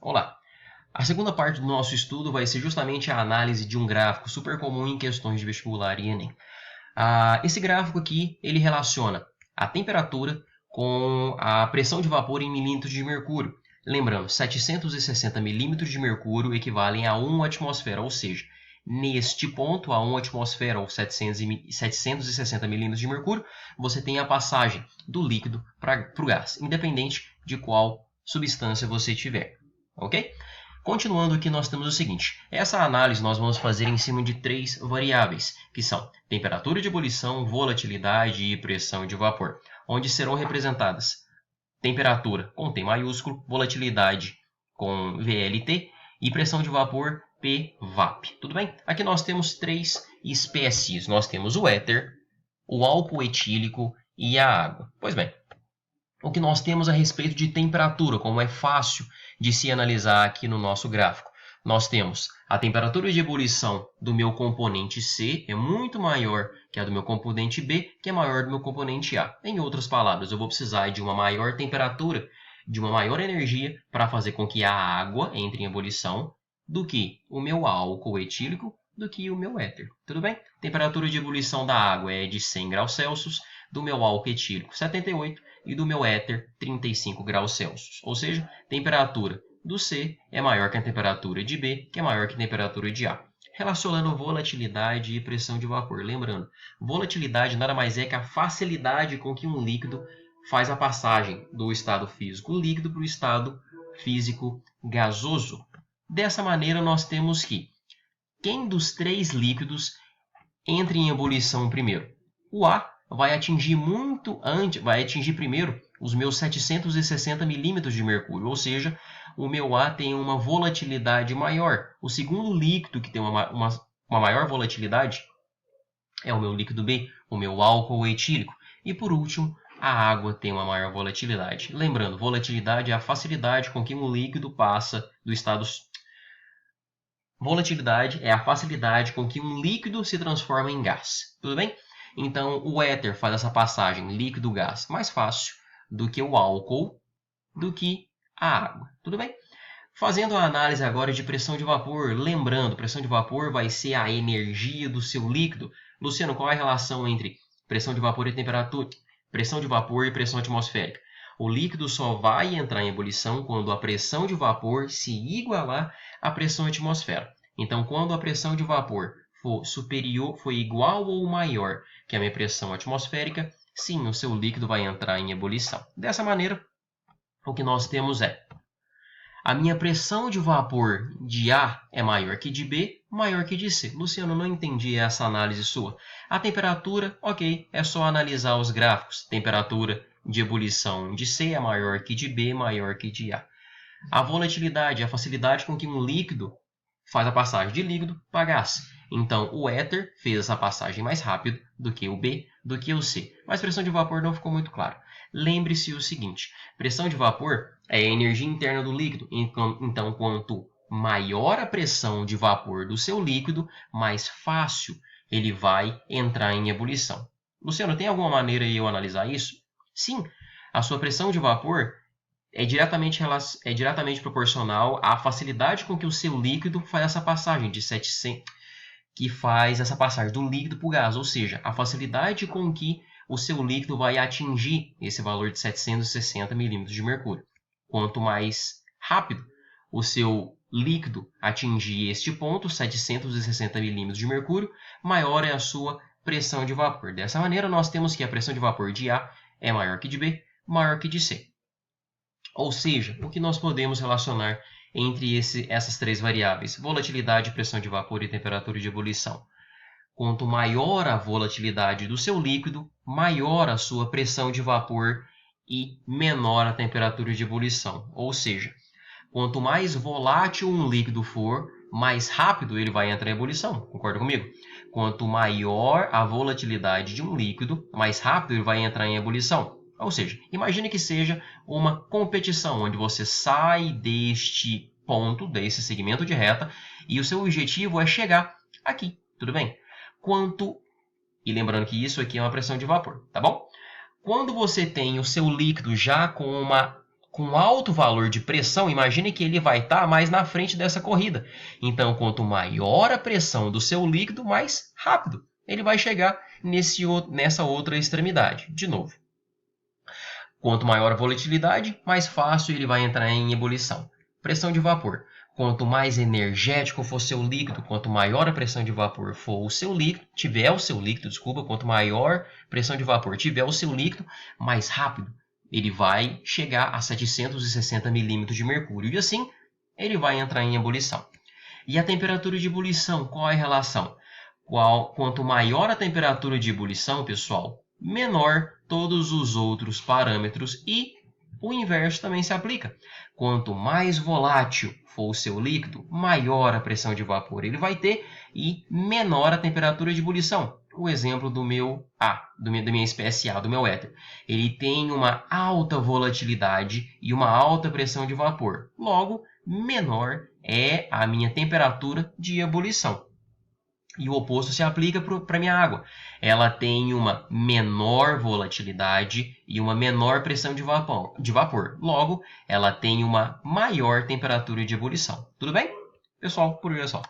Olá! A segunda parte do nosso estudo vai ser justamente a análise de um gráfico super comum em questões de vestibular e Enem. Esse gráfico aqui, ele relaciona a temperatura com a pressão de vapor em milímetros de mercúrio. Lembrando, 760 milímetros de mercúrio equivalem a 1 atmosfera, ou seja, neste ponto, a 1 atmosfera ou 760 milímetros de mercúrio, você tem a passagem do líquido para o gás, independente de qual substância você tiver. Ok? Continuando aqui, nós temos o seguinte. Essa análise nós vamos fazer em cima de três variáveis, que são temperatura de ebulição, volatilidade e pressão de vapor, onde serão representadas temperatura com T maiúsculo, volatilidade com VLT e pressão de vapor PVAP. Tudo bem? Aqui nós temos três espécies. Nós temos o éter, o álcool etílico e a água. Pois bem, o que nós temos a respeito de temperatura, como é fácil de se analisar aqui no nosso gráfico. Nós temos a temperatura de ebulição do meu componente C é muito maior que a do meu componente B, que é maior do meu componente A. Em outras palavras, eu vou precisar de uma maior temperatura, de uma maior energia para fazer com que a água entre em ebulição do que o meu álcool etílico, do que o meu éter. Tudo bem? Temperatura de ebulição da água é de 100 graus Celsius, do meu álcool etílico 78 e do meu éter 35 graus Celsius. Ou seja, temperatura do C é maior que a temperatura de B, que é maior que a temperatura de A. Relacionando volatilidade e pressão de vapor. Lembrando, volatilidade nada mais é que a facilidade com que um líquido faz a passagem do estado físico líquido para o estado físico gasoso. Dessa maneira, nós temos que quem dos três líquidos entra em ebulição primeiro? O A vai atingir primeiro os meus 760 milímetros de mercúrio, ou seja, o meu A tem uma volatilidade maior. O segundo líquido que tem uma maior volatilidade é o meu líquido B, o meu álcool etílico. E por último, a água tem uma maior volatilidade. Lembrando, volatilidade é a facilidade com que um líquido passa do estado... Volatilidade é a facilidade com que um líquido se transforma em gás. Tudo bem? Então, o éter faz essa passagem líquido-gás mais fácil do que o álcool, do que a água. Tudo bem? Fazendo a análise agora de pressão de vapor, lembrando, pressão de vapor vai ser a energia do seu líquido. Luciano, qual é a relação entre pressão de vapor e temperatura? Pressão de vapor e pressão atmosférica. O líquido só vai entrar em ebulição quando a pressão de vapor se igualar à pressão atmosférica. Então, quando a pressão de vapor for igual ou maior que a minha pressão atmosférica, sim, o seu líquido vai entrar em ebulição. Dessa maneira, o que nós temos é a minha pressão de vapor de A é maior que de B, maior que de C. Luciano, não entendi essa análise sua. A temperatura, ok, é só analisar os gráficos. Temperatura de ebulição de C é maior que de B, maior que de A. A volatilidade, a facilidade com que um líquido faz a passagem de líquido para gás. Então, o éter fez essa passagem mais rápido do que o B, do que o C. Mas pressão de vapor não ficou muito claro. Lembre-se o seguinte, pressão de vapor é a energia interna do líquido. Então, quanto maior a pressão de vapor do seu líquido, mais fácil ele vai entrar em ebulição. Luciano, tem alguma maneira de eu analisar isso? Sim, a sua pressão de vapor é diretamente proporcional à facilidade com que o seu líquido faz essa passagem de 700, que faz essa passagem do líquido para o gás, ou seja, a facilidade com que o seu líquido vai atingir esse valor de 760 milímetros de mercúrio. Quanto mais rápido o seu líquido atingir este ponto, 760 milímetros de mercúrio, maior é a sua pressão de vapor. Dessa maneira, nós temos que a pressão de vapor de A é maior que de B, maior que de C. Ou seja, o que nós podemos relacionar entre essas três variáveis, volatilidade, pressão de vapor e temperatura de ebulição. Quanto maior a volatilidade do seu líquido, maior a sua pressão de vapor e menor a temperatura de ebulição. Ou seja, quanto mais volátil um líquido for, mais rápido ele vai entrar em ebulição. Concorda comigo? Quanto maior a volatilidade de um líquido, mais rápido ele vai entrar em ebulição. Ou seja, imagine que seja uma competição onde você sai deste ponto, desse segmento de reta, e o seu objetivo é chegar aqui, tudo bem? E lembrando que isso aqui é uma pressão de vapor, tá bom? Quando você tem o seu líquido já com uma com alto valor de pressão, imagine que ele vai estar mais na frente dessa corrida. Então, quanto maior a pressão do seu líquido, mais rápido ele vai chegar nessa outra extremidade. De novo, quanto maior a volatilidade, mais fácil ele vai entrar em ebulição. Pressão de vapor. Quanto mais energético for seu líquido, quanto maior a pressão de vapor for o seu líquido, quanto maior pressão de vapor tiver o seu líquido, mais rápido ele vai chegar a 760 milímetros de mercúrio. E assim, ele vai entrar em ebulição. E a temperatura de ebulição, qual é a relação? Quanto maior a temperatura de ebulição, pessoal, menor todos os outros parâmetros e o inverso também se aplica. Quanto mais volátil for o seu líquido, maior a pressão de vapor ele vai ter e menor a temperatura de ebulição. O exemplo do meu da minha espécie A, do meu éter. Ele tem uma alta volatilidade e uma alta pressão de vapor. Logo, menor é a minha temperatura de ebulição. E o oposto se aplica para a minha água. Ela tem uma menor volatilidade e uma menor pressão de vapor. Logo, ela tem uma maior temperatura de ebulição. Tudo bem? Pessoal, por hoje é só.